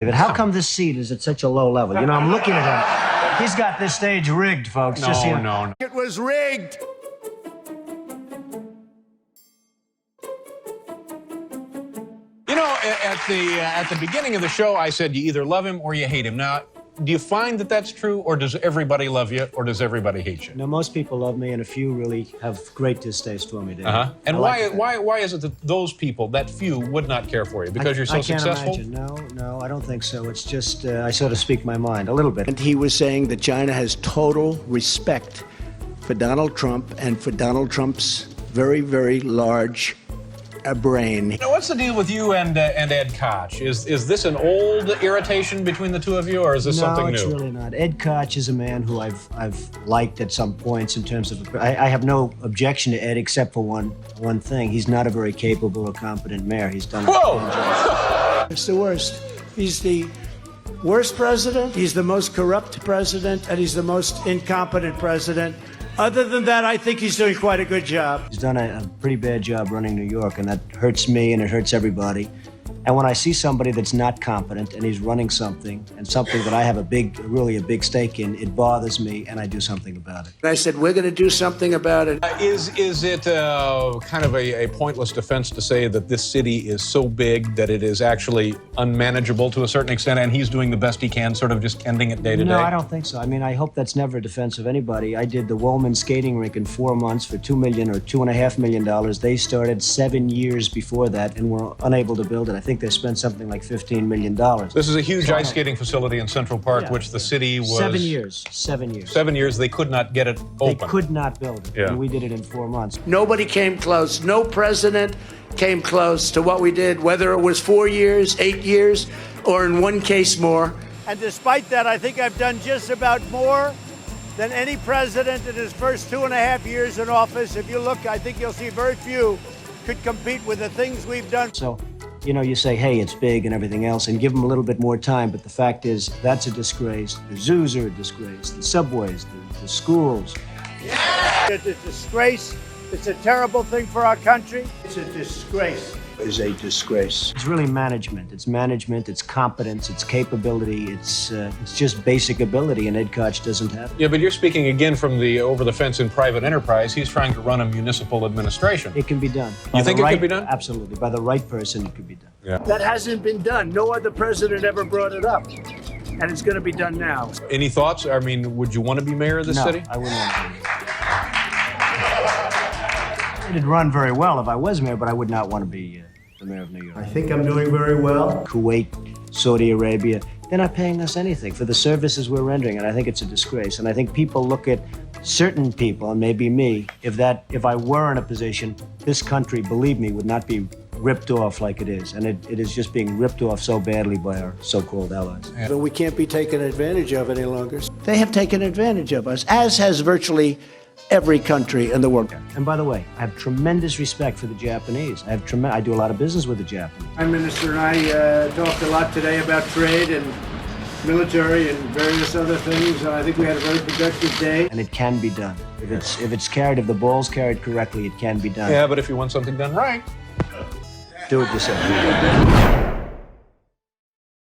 But how come this seat is at such a low level? You know, I'm looking at him. He's got this stage rigged, folks. No. It was rigged. You know, at the beginning of the show, I said you either love him or you hate him. Now, do you find that that's true, or does everybody love you, or does everybody hate you? No, most people love me, and a few really have great distaste for me, Dave. And why is it that those people, that few, would not care for you? Because you're so successful? I can't imagine. No, I don't think so. It's just I sort of speak my mind a little bit. And he was saying that China has total respect for Donald Trump and for Donald Trump's very, very large brain. Now, what's the deal with you and Ed Koch? Is this an old irritation between the two of you, or is this something new? No, it's really not. Ed Koch is a man who I've liked at some points in terms of. I have no objection to Ed except for one thing. He's not a very capable or competent mayor. He's done. Whoa! It's the worst. He's the worst president. He's the most corrupt president, and he's the most incompetent president. Other than that, I think he's doing quite a good job. He's done a pretty bad job running New York, and that hurts me and it hurts everybody. And when I see somebody that's not competent and he's running something, and something that I have really a big stake in, it bothers me, and I do something about it. And I said, we're going to do something about it. Is it kind of a pointless defense to say that this city is so big that it is actually unmanageable to a certain extent, and he's doing the best he can, sort of just tending it day to day? No, I don't think so. I mean, I hope that's never a defense of anybody. I did the Woolman skating rink in 4 months for $2 million or $2.5 million. They started 7 years before that and were unable to build it. I think they spent something like $15 million. This is a huge ice skating facility in Central Park, which the city was... 7 years. 7 years. 7 years, they could not get it open. They could not build it, and we did it in 4 months. Nobody came close. No president came close to what we did, whether it was 4 years, 8 years, or in one case more. And despite that, I think I've done just about more than any president in his first 2.5 years in office. If you look, I think you'll see very few could compete with the things we've done. So, you know, you say, hey, it's big and everything else, and give them a little bit more time, but the fact is, that's a disgrace. The zoos are a disgrace. The subways, the schools. It's a disgrace. It's a terrible thing for our country. It's a disgrace. Is a disgrace. It's really management. It's management, it's competence, it's capability, it's just basic ability, and Ed Koch doesn't have it. Yeah, but you're speaking again from the over the fence in private enterprise. He's trying to run a municipal administration. It can be done. You think it could be done? Absolutely. By the right person, it could be done. Yeah. That hasn't been done. No other president ever brought it up. And it's going to be done now. Any thoughts? I mean, would you want to be mayor of this city? No, I wouldn't want to be. It'd run very well if I was mayor, but I would not want to be the mayor of New York. I think I'm doing very well. Kuwait, Saudi Arabia, they're not paying us anything for the services we're rendering, and I think it's a disgrace. And I think people look at certain people, and maybe me, if I were in a position, this country, believe me, would not be ripped off like it is. And it is just being ripped off so badly by our so-called allies. But we can't be taken advantage of any longer. They have taken advantage of us, as has virtually every country in the world. And by the way, I have tremendous respect for the Japanese. I do a lot of business with the Japanese. Prime Minister and I talked a lot today about trade and military and various other things, and I think we had a very productive day. And it can be done. If the ball's carried correctly, it can be done. Yeah, but if you want something done right... Do it yourself.